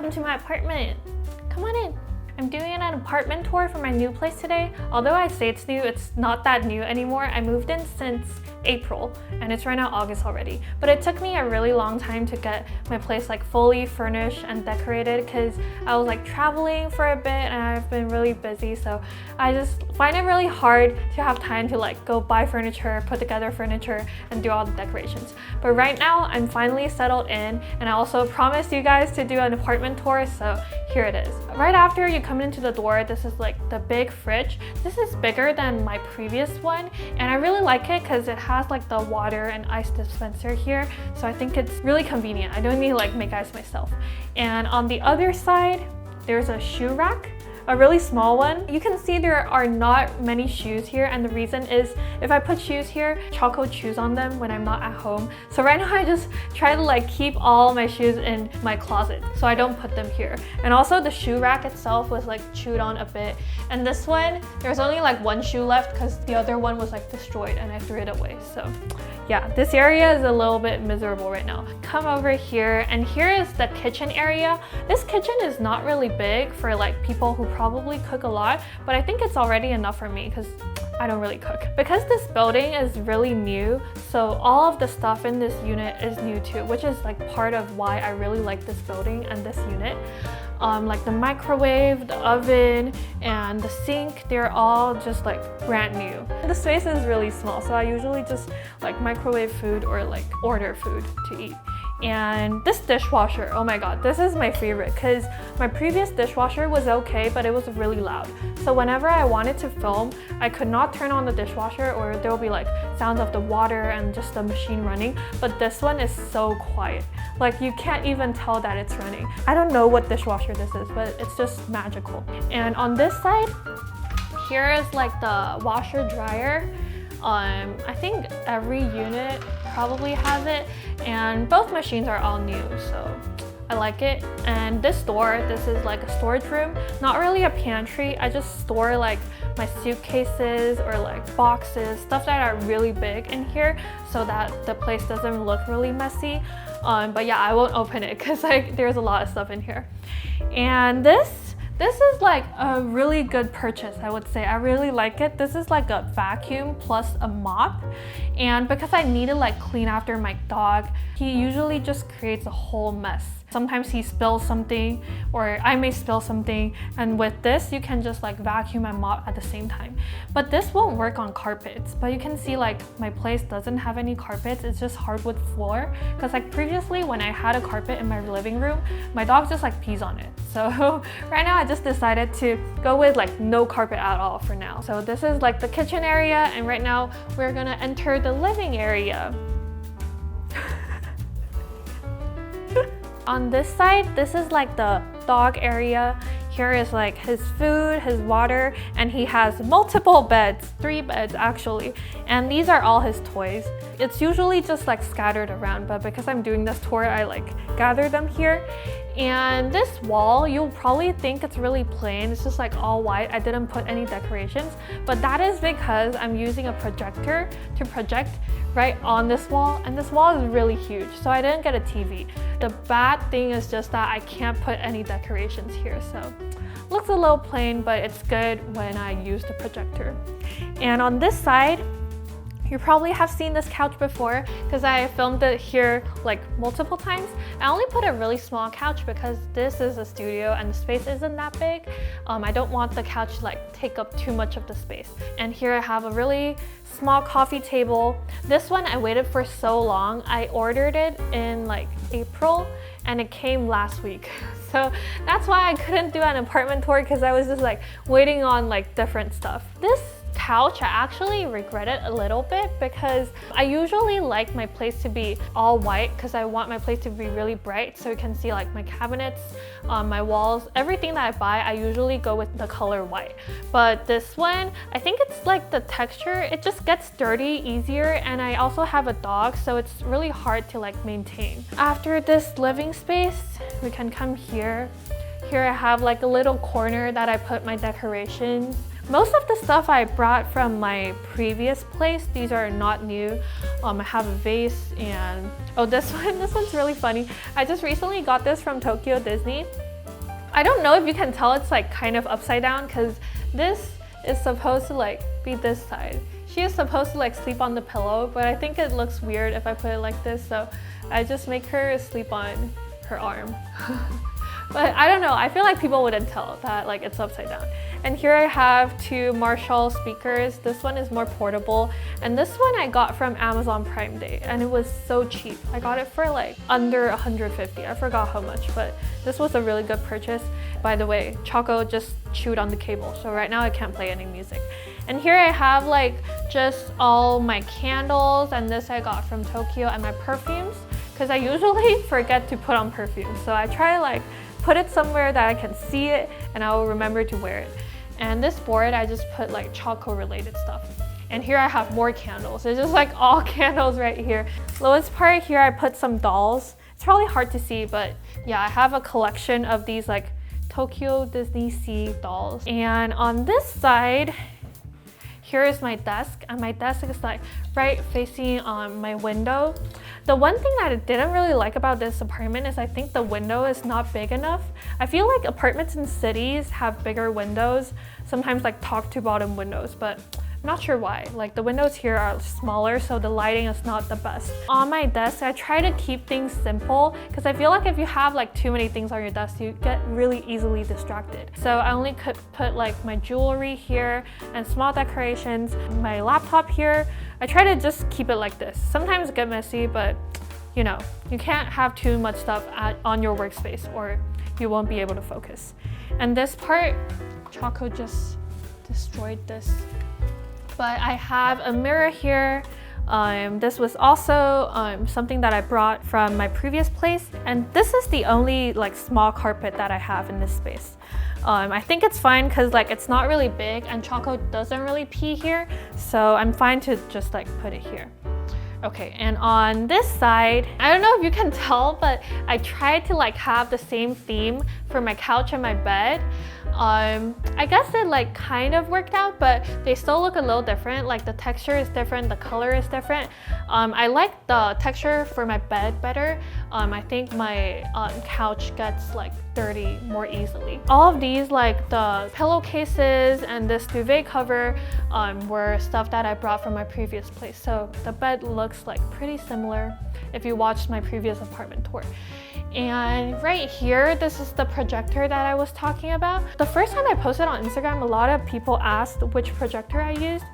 welcome to my apartment. Come on in. I'm doing an apartment tour for my new place today. Although I say it's new, it's not that new anymore. I moved in since April and it's right now August already. But it took me a really long time to get my place like fully furnished and decorated because I was like traveling for a bit and I've been really busy. So I just find it really hard to have time to like go buy furniture, put together furniture and do all the decorations. But right now I'm finally settled in and I also promised you guys to do an apartment tour. So here it is. Right after you come into the door, this is like the big fridge. This is bigger than my previous one and I really like it because it has like the water and ice dispenser here. So I think it's really convenient. I don't need to like make ice myself. And on the other side, there's a shoe rack. A really small one. You can see there are not many shoes here and the reason is if I put shoes here, Choco chews on them when I'm not at home. So right now I just try to like keep all my shoes in my closet so I don't put them here. And also the shoe rack itself was like chewed on a bit. And this one, there's only like one shoe left because the other one was like destroyed and I threw it away. So yeah, this area is a little bit miserable right now. Come over here and here is the kitchen area. This kitchen is not really big for like people who probably cook a lot, but I think it's already enough for me because I don't really cook. Because this building is really new, so all of the stuff in this unit is new too, which is like part of why I really like this building and this unit. Like the microwave, the oven, and the sink, they're all just like brand new. The space is really small, so I usually just like microwave food or like order food to eat. And this dishwasher, oh my god, this is my favorite because my previous dishwasher was okay, but it was really loud. So whenever I wanted to film, I could not turn on the dishwasher or there will be like sounds of the water and just the machine running. But this one is so quiet. Like you can't even tell that it's running. I don't know what dishwasher this is, but it's just magical. And on this side, here is like the washer dryer. I think every unit probably has it and both machines are all new, so I like it. And this door, this is like a storage room, not really a pantry. I just store like my suitcases or like boxes, stuff that are really big in here so that the place doesn't look really messy. But yeah, I won't open it because there's a lot of stuff in here. And this is like a really good purchase, I would say. I really like it. This is like a vacuum plus a mop. And because I need to like clean after my dog, he usually just creates a whole mess. Sometimes he spills something or I may spill something, and with this you can just like vacuum and mop at the same time. But this won't work on carpets, but you can see like my place doesn't have any carpets. It's just hardwood floor because like previously when I had a carpet in my living room, my dog just like pees on it. So right now I just decided to go with like no carpet at all for now. So this is like the kitchen area and right now we're gonna enter the living area. On this side, this is like the dog area. Here is like his food, his water, and he has multiple beds, 3 beds actually. And these are all his toys. It's usually just like scattered around, but because I'm doing this tour, I like gather them here. And this wall, you'll probably think it's really plain. It's just like all white. I didn't put any decorations, but that is because I'm using a projector to project right on this wall, and this wall is really huge, so I didn't get a TV. The bad thing is just that I can't put any decorations here, so looks a little plain, but it's good when I use the projector. And on this side, you probably have seen this couch before because I filmed it here like multiple times. I only put a really small couch because this is a studio and the space isn't that big. I don't want the couch to like take up too much of the space. And here I have a really small coffee table. This one I waited for so long. I ordered it in like April and it came last week. So that's why I couldn't do an apartment tour because I was just like waiting on like different stuff. This couch, I actually regret it a little bit because I usually like my place to be all white because I want my place to be really bright so you can see like my cabinets, my walls, everything that I buy, I usually go with the color white. But this one, I think it's like the texture, it just gets dirty easier, and I also have a dog, so it's really hard to like maintain. After this living space, we can come here. Here I have like a little corner that I put my decorations. Most of the stuff I brought from my previous place. These are not new. I have a vase and, oh, this one's really funny. I just recently got this from Tokyo Disney. I don't know if you can tell it's like kind of upside down because this is supposed to like be this side. She is supposed to like sleep on the pillow, but I think it looks weird if I put it like this, so I just make her sleep on her arm. But I don't know, I feel like people wouldn't tell that like it's upside down. And here I have two Marshall speakers. This one is more portable, and this one I got from Amazon Prime Day, and it was so cheap. I got it for like under 150. I forgot how much, but this was a really good purchase. By the way, Choco just chewed on the cable, so right now I can't play any music. And here I have like just all my candles, and this I got from Tokyo, and my perfumes, because I usually forget to put on perfume. So I try to like put it somewhere that I can see it and I will remember to wear it. And this board, I just put like Choco related stuff. And here I have more candles. It's just like all candles right here. Lowest part here, I put some dolls. It's probably hard to see, but yeah, I have a collection of these like Tokyo Disney Sea dolls. And on this side, here is my desk, and my desk is like right facing my window. The one thing that I didn't really like about this apartment is I think the window is not big enough. I feel like apartments in cities have bigger windows, sometimes like top to bottom windows, but I'm not sure why. Like the windows here are smaller, so the lighting is not the best. On my desk, I try to keep things simple because I feel like if you have like too many things on your desk, you get really easily distracted. So I only could put like my jewelry here and small decorations, my laptop here. I try to just keep it like this. Sometimes it gets messy, but you know, you can't have too much stuff on your workspace or you won't be able to focus. And this part, Choco just destroyed this. But I have a mirror here. This was also something that I brought from my previous place. And this is the only like small carpet that I have in this space. I think it's fine because like it's not really big and Choco doesn't really pee here. So I'm fine to just like put it here. Okay, and on this side, I don't know if you can tell, but I tried to like have the same theme for my couch and my bed. I guess it like kind of worked out, but they still look a little different. Like the texture is different, the color is different. I like the texture for my bed better. I think my couch gets like dirty more easily. All of these, like the pillowcases and this duvet cover, were stuff that I brought from my previous place. So the bed looks like pretty similar if you watched my previous apartment tour. And right here, this is the projector that I was talking about. The first time I posted on Instagram, a lot of people asked which projector I used.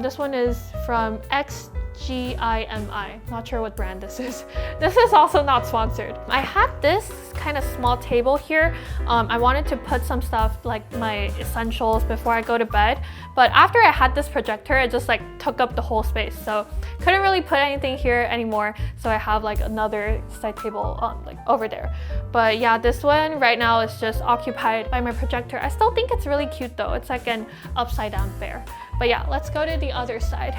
This one is from XGIMI. Not sure what brand this is. This is also not sponsored. I had this kind of small table here. I wanted to put some stuff like my essentials before I go to bed. But after I had this projector, it just like took up the whole space. So couldn't really put anything here anymore. So I have like another side table like over there. But yeah, this one right now is just occupied by my projector. I still think it's really cute though. It's like an upside down bear. But yeah, let's go to the other side.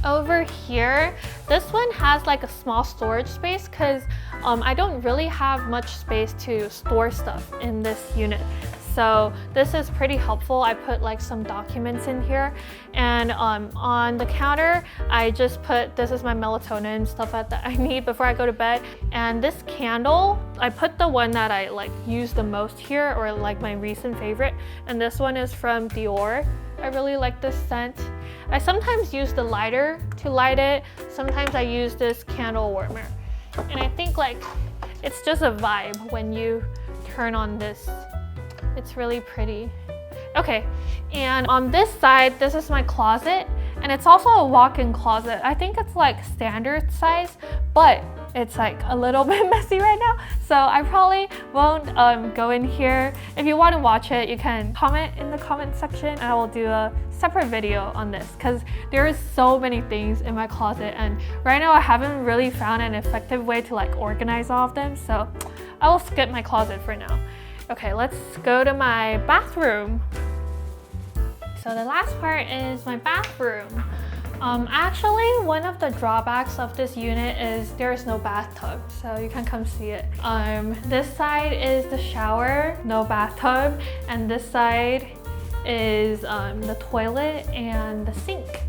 Over here, this one has like a small storage space because I don't really have much space to store stuff in this unit. So this is pretty helpful. I put like some documents in here, and on the counter, I just put, this is my melatonin stuff that I need before I go to bed. And this candle, I put the one that I like use the most here, or like my recent favorite. And this one is from Dior. I really like this scent. I sometimes use the lighter to light it. Sometimes I use this candle warmer. And I think like it's just a vibe when you turn on this. It's really pretty. Okay, and on this side, this is my closet, and it's also a walk-in closet. I think it's like standard size, but it's like a little bit messy right now, so I probably won't go in here. If you want to watch it, you can comment in the comment section, and I will do a separate video on this because there is so many things in my closet, and right now I haven't really found an effective way to like organize all of them, so I will skip my closet for now. Okay, let's go to my bathroom. So the last part is my bathroom. Actually, one of the drawbacks of this unit is there is no bathtub, so you can come see it. This side is the shower, no bathtub, and this side is the toilet and the sink.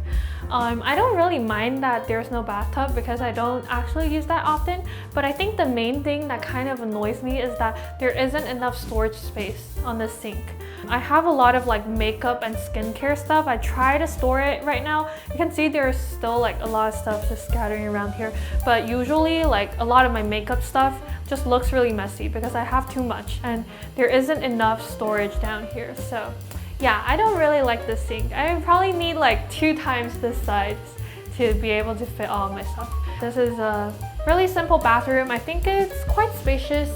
I don't really mind that there's no bathtub because I don't actually use that often, but I think the main thing that kind of annoys me is that there isn't enough storage space on the sink. I have a lot of like makeup and skincare stuff. I try to store it right now. You can see there's still like a lot of stuff just scattering around here, but usually like a lot of my makeup stuff just looks really messy because I have too much and there isn't enough storage down here. So yeah, I don't really like this sink. I probably need like 2 times this size to be able to fit all my stuff. This is a really simple bathroom. I think it's quite spacious,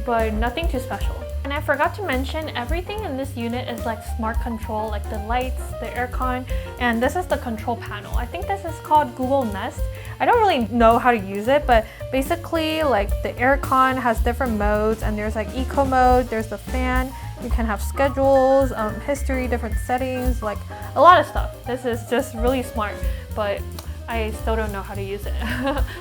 but nothing too special. And I forgot to mention, everything in this unit is like smart control, like the lights, the aircon, and this is the control panel. I think this is called Google Nest. I don't really know how to use it, but basically like the aircon has different modes, and there's like eco mode, there's the fan, you can have schedules, history, different settings, like a lot of stuff. This is just really smart, but I still don't know how to use it.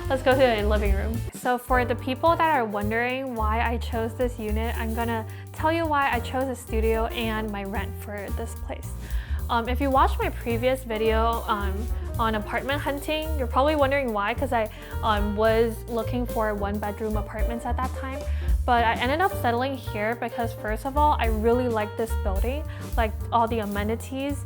Let's go to the living room. So for the people that are wondering why I chose this unit, I'm gonna tell you why I chose a studio and my rent for this place. If you watched my previous video on apartment hunting, you're probably wondering why, because I was looking for 1-bedroom apartments at that time. But I ended up settling here because first of all, I really like this building. Like all the amenities,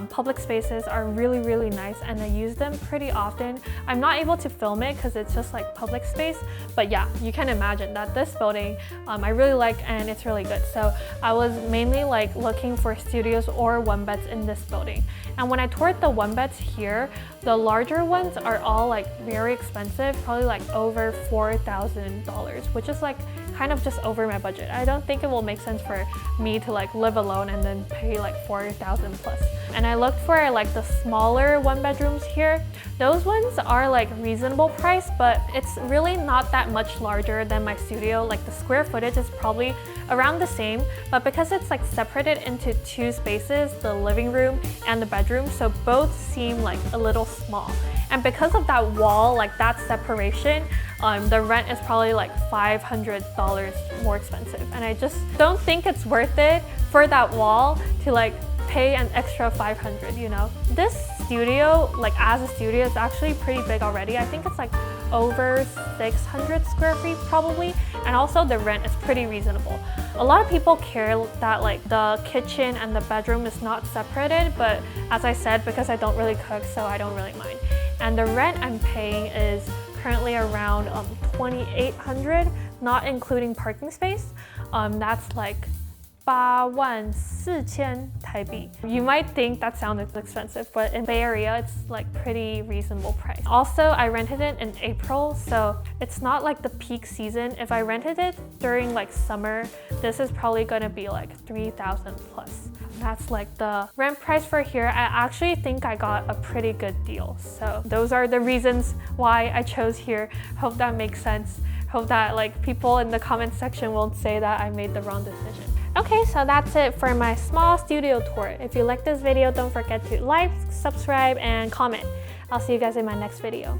public spaces are really, really nice and I use them pretty often. I'm not able to film it because it's just like public space, but yeah, you can imagine that this building I really like and it's really good. So I was mainly like looking for studios or 1-beds in this building. And when I toured the 1-beds here, the larger ones are all like very expensive, probably like over $4,000, which is like kind of just over my budget. I don't think it will make sense for me to like live alone and then pay like $4,000 plus. And I looked for like the smaller 1-bedrooms here. Those ones are like reasonable price, but it's really not that much larger than my studio. Like the square footage is probably around the same, but because it's like separated into 2 spaces, the living room and the bedroom, so both seem like a little small. And because of that wall, like that separation, the rent is probably like $500 more expensive. And I just don't think it's worth it for that wall to like pay an extra $500, you know? This studio, like as a studio, is actually pretty big already. I think it's like over 600 square feet probably. And also the rent is pretty reasonable. A lot of people care that like the kitchen and the bedroom is not separated, but as I said, because I don't really cook, so I don't really mind. And the rent I'm paying is currently around $2,800, not including parking space. That's like 84,000 台币. You might think that sounds expensive, but in Bay Area, it's like pretty reasonable price. Also, I rented it in April, so it's not like the peak season. If I rented it during like summer, this is probably gonna be like 3,000 plus. That's like the rent price for here. I actually think I got a pretty good deal. So those are the reasons why I chose here. Hope that makes sense. Hope that like people in the comment section won't say that I made the wrong decision. Okay, so that's it for my small studio tour. If you like this video, don't forget to like, subscribe, and comment. I'll see you guys in my next video.